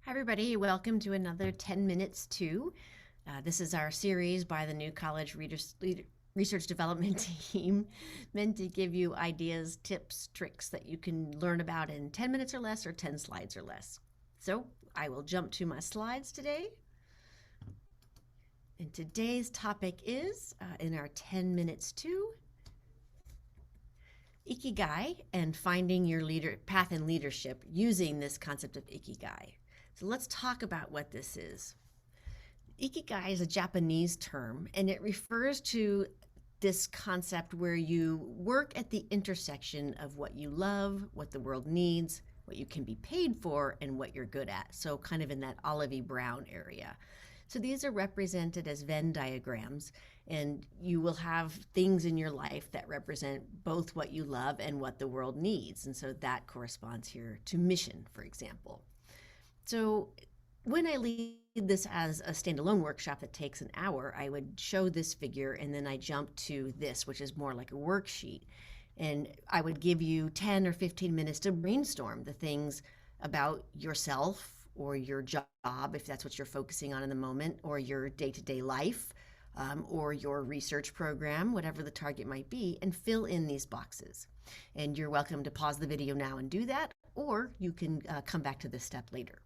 Hi, everybody. Welcome to another 10 Minutes to. This is our series by the New College Research Development Team, meant to give you ideas, tips, tricks that you can learn about in 10 minutes or less or 10 slides or less. So I will jump to my slides today. And today's topic is, in our 10 Minutes to, Ikigai and finding your path in leadership using this concept of Ikigai. So let's talk about what this is. Ikigai is a Japanese term, and it refers to this concept where you work at the intersection of what you love, what the world needs, what you can be paid for, and what you're good at. So kind of in that olivey brown area. So these are represented as Venn diagrams, and you will have things in your life that represent both what you love and what the world needs. And so that corresponds here to mission, for example. So when I lead this as a standalone workshop that takes an hour, I would show this figure and then I jump to this, which is more like a worksheet. And I would give you 10 or 15 minutes to brainstorm the things about yourself or your job, if that's what you're focusing on in the moment, or your day-to-day life, or your research program, whatever the target might be, and fill in these boxes. And you're welcome to pause the video now and do that, or you can come back to this step later.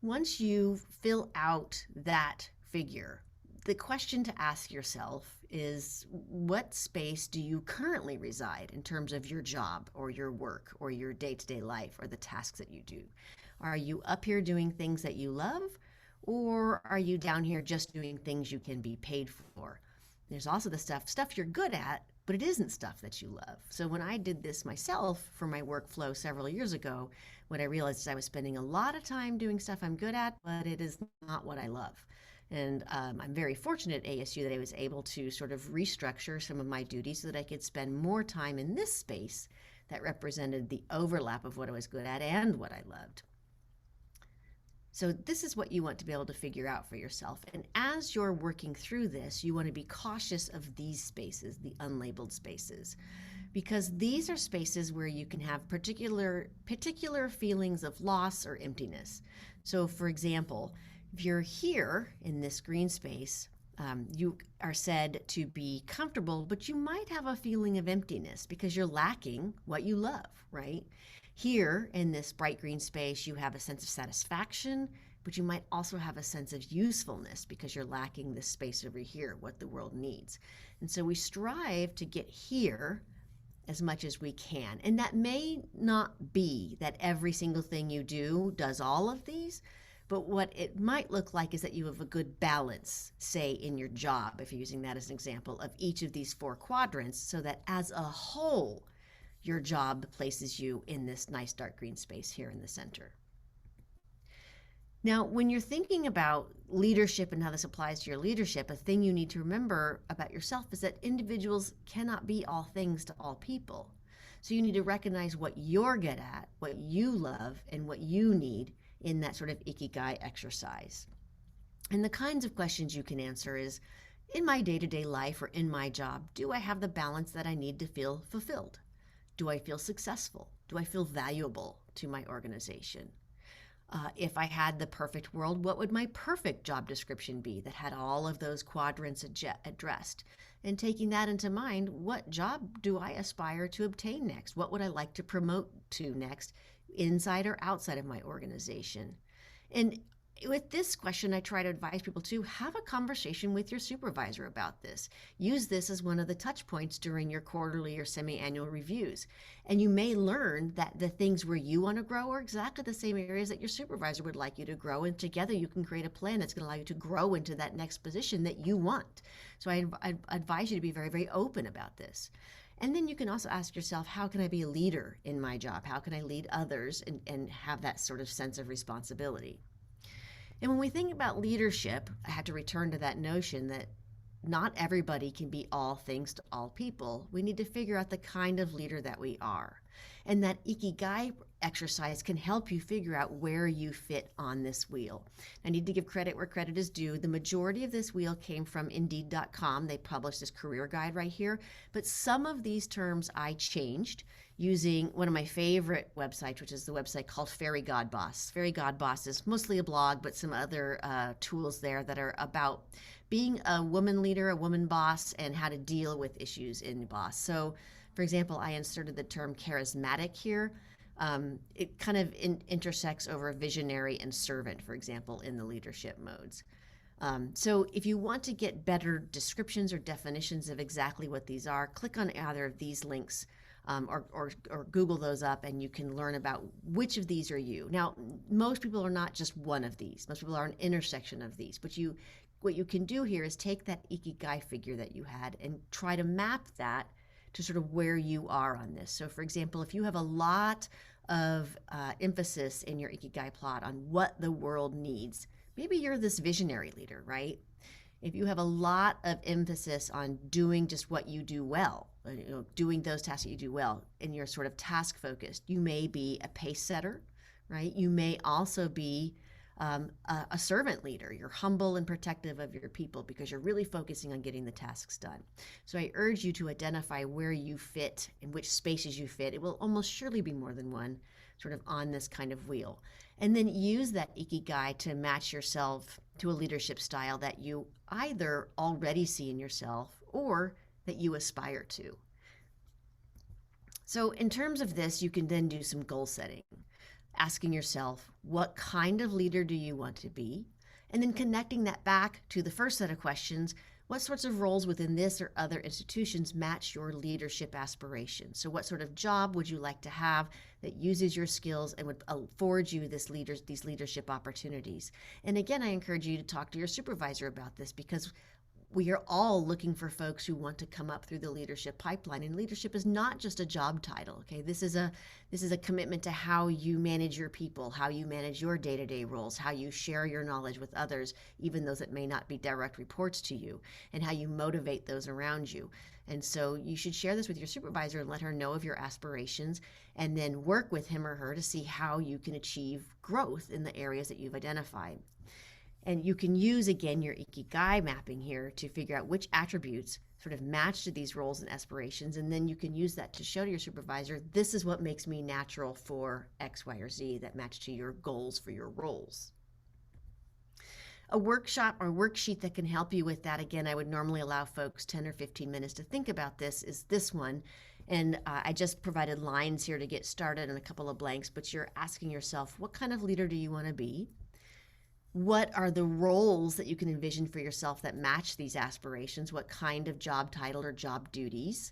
Once you fill out that figure, the question to ask yourself is, what space do you currently reside in terms of your job or your work or your day-to-day life or the tasks that you do? Are you up here doing things that you love, or are you down here just doing things you can be paid for? There's also the stuff you're good at, but it isn't stuff that you love. So when I did this myself for my workflow several years ago, what I realized is I was spending a lot of time doing stuff I'm good at, but it is not what I love. And I'm very fortunate at ASU that I was able to sort of restructure some of my duties so that I could spend more time in this space that represented the overlap of what I was good at and what I loved. So this is what you want to be able to figure out for yourself. And as you're working through this, you want to be cautious of these spaces, the unlabeled spaces, because these are spaces where you can have particular feelings of loss or emptiness. So for example, if you're here in this green space, you are said to be comfortable, but you might have a feeling of emptiness because you're lacking what you love, right? Here in this bright green space, you have a sense of satisfaction, but you might also have a sense of usefulness because you're lacking this space over here, what the world needs. And so we strive to get here as much as we can. And that may not be that every single thing you do does all of these, but what it might look like is that you have a good balance, say in your job, if you're using that as an example, of each of these four quadrants, so that as a whole, your job places you in this nice dark green space here in the center. Now, when you're thinking about leadership and how this applies to your leadership, a thing you need to remember about yourself is that individuals cannot be all things to all people. So you need to recognize what you're good at, what you love, and what you need in that sort of Ikigai exercise. And the kinds of questions you can answer is, in my day-to-day life or in my job, do I have the balance that I need to feel fulfilled? Do I feel successful? Do I feel valuable to my organization? If I had the perfect world, what would my perfect job description be that had all of those quadrants addressed? And taking that into mind, what job do I aspire to obtain next? What would I like to promote to next, inside or outside of my organization? And with this question, I try to advise people to have a conversation with your supervisor about this. Use this as one of the touch points during your quarterly or semi-annual reviews. And you may learn that the things where you want to grow are exactly the same areas that your supervisor would like you to grow. And together you can create a plan that's going to allow you to grow into that next position that you want. So I advise you to be very, very open about this. And then you can also ask yourself, how can I be a leader in my job? How can I lead others and have that sort of sense of responsibility? And when we think about leadership, I have to return to that notion that not everybody can be all things to all people. We need to figure out the kind of leader that we are. And that Ikigai exercise can help you figure out where you fit on this wheel. I need to give credit where credit is due. The majority of this wheel came from Indeed.com. They published this career guide right here. But some of these terms I changed using one of my favorite websites, which is the website called Fairy God Boss. Fairy God Boss is mostly a blog, but some other tools there that are about being a woman leader, a woman boss, and how to deal with issues in boss. So, for example, I inserted the term charismatic here. It kind of intersects over visionary and servant, for example, in the leadership modes. So if you want to get better descriptions or definitions of exactly what these are, click on either of these links, or Google those up, and you can learn about which of these are you. Now, most people are not just one of these. Most people are an intersection of these. But what you can do here is take that Ikigai figure that you had and try to map that to sort of where you are on this. So, for example, if you have a lot of emphasis in your Ikigai plot on what the world needs, maybe you're this visionary leader, right? If you have a lot of emphasis on doing just what you do well, doing those tasks that you do well, and you're sort of task focused, you may be a pace setter, right? You may also be a servant leader. You're humble and protective of your people because you're really focusing on getting the tasks done. So I urge you to identify where you fit and which spaces you fit. It will almost surely be more than one sort of on this kind of wheel. And then use that Ikigai to match yourself to a leadership style that you either already see in yourself or that you aspire to. So in terms of this, you can then do some goal setting, asking yourself, what kind of leader do you want to be? And then connecting that back to the first set of questions, what sorts of roles within this or other institutions match your leadership aspirations? So what sort of job would you like to have that uses your skills and would afford you these leadership opportunities? And again, I encourage you to talk to your supervisor about this, because we are all looking for folks who want to come up through the leadership pipeline. And leadership is not just a job title, okay? This is a commitment to how you manage your people, how you manage your day-to-day roles, how you share your knowledge with others, even those that may not be direct reports to you, and how you motivate those around you. And so you should share this with your supervisor and let her know of your aspirations, and then work with him or her to see how you can achieve growth in the areas that you've identified. And you can use, again, your Ikigai mapping here to figure out which attributes sort of match to these roles and aspirations. And then you can use that to show to your supervisor, this is what makes me natural for X, Y, or Z that match to your goals for your roles. A workshop or worksheet that can help you with that, again, I would normally allow folks 10 or 15 minutes to think about this, is this one. And I just provided lines here to get started and a couple of blanks, but you're asking yourself, what kind of leader do you want to be? What are the roles that you can envision for yourself that match these aspirations? What kind of job title or job duties?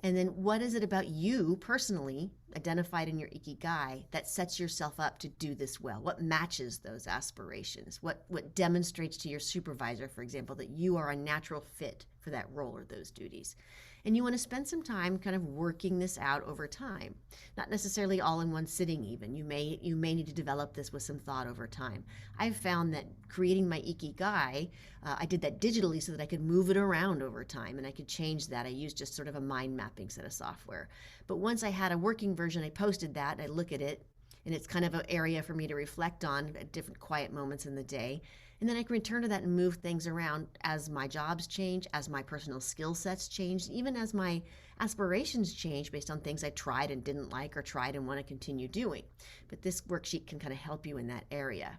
And then what is it about you personally, identified in your Ikigai, that sets yourself up to do this well? What matches those aspirations? What demonstrates to your supervisor, for example, that you are a natural fit for that role or those duties? And you want to spend some time kind of working this out over time, not necessarily all in one sitting even. You may need to develop this with some thought over time. I've found that creating my Ikigai, I did that digitally so that I could move it around over time, and I could change that. I used just sort of a mind mapping set of software. But once I had a working version, I posted that, I look at it, and it's kind of an area for me to reflect on at different quiet moments in the day. And then I can return to that and move things around as my jobs change, as my personal skill sets change, even as my aspirations change based on things I tried and didn't like, or tried and want to continue doing. But this worksheet can kind of help you in that area.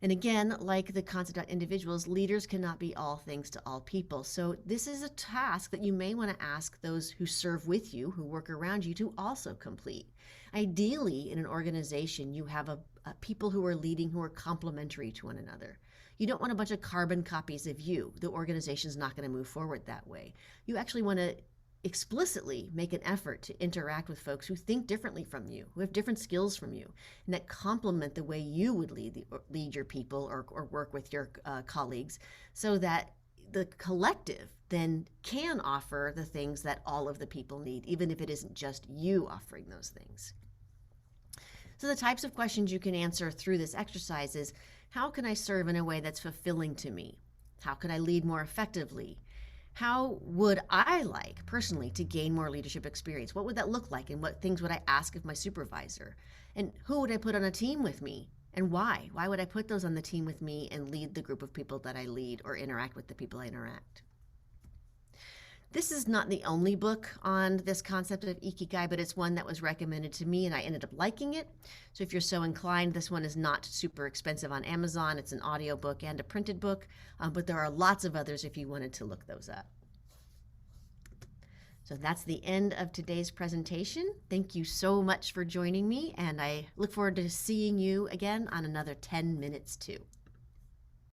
And again, like the concept of individuals, leaders cannot be all things to all people. So this is a task that you may want to ask those who serve with you, who work around you, to also complete. Ideally, in an organization, you have people who are leading who are complementary to one another. You don't want a bunch of carbon copies of you. The organization's not going to move forward that way. You actually want to explicitly make an effort to interact with folks who think differently from you, who have different skills from you, and that complement the way you would lead your people or work with your colleagues, so that the collective then can offer the things that all of the people need, even if it isn't just you offering those things. So the types of questions you can answer through this exercise is, how can I serve in a way that's fulfilling to me? How can I lead more effectively? How would I like personally to gain more leadership experience? What would that look like? And what things would I ask of my supervisor? And who would I put on a team with me? And why? Why would I put those on the team with me and lead the group of people that I lead, or interact with the people I interact? This is not the only book on this concept of Ikigai, but it's one that was recommended to me and I ended up liking it. So if you're so inclined, this one is not super expensive on Amazon. It's an audiobook and a printed book, but there are lots of others if you wanted to look those up. So that's the end of today's presentation. Thank you so much for joining me, and I look forward to seeing you again on another 10 minutes too.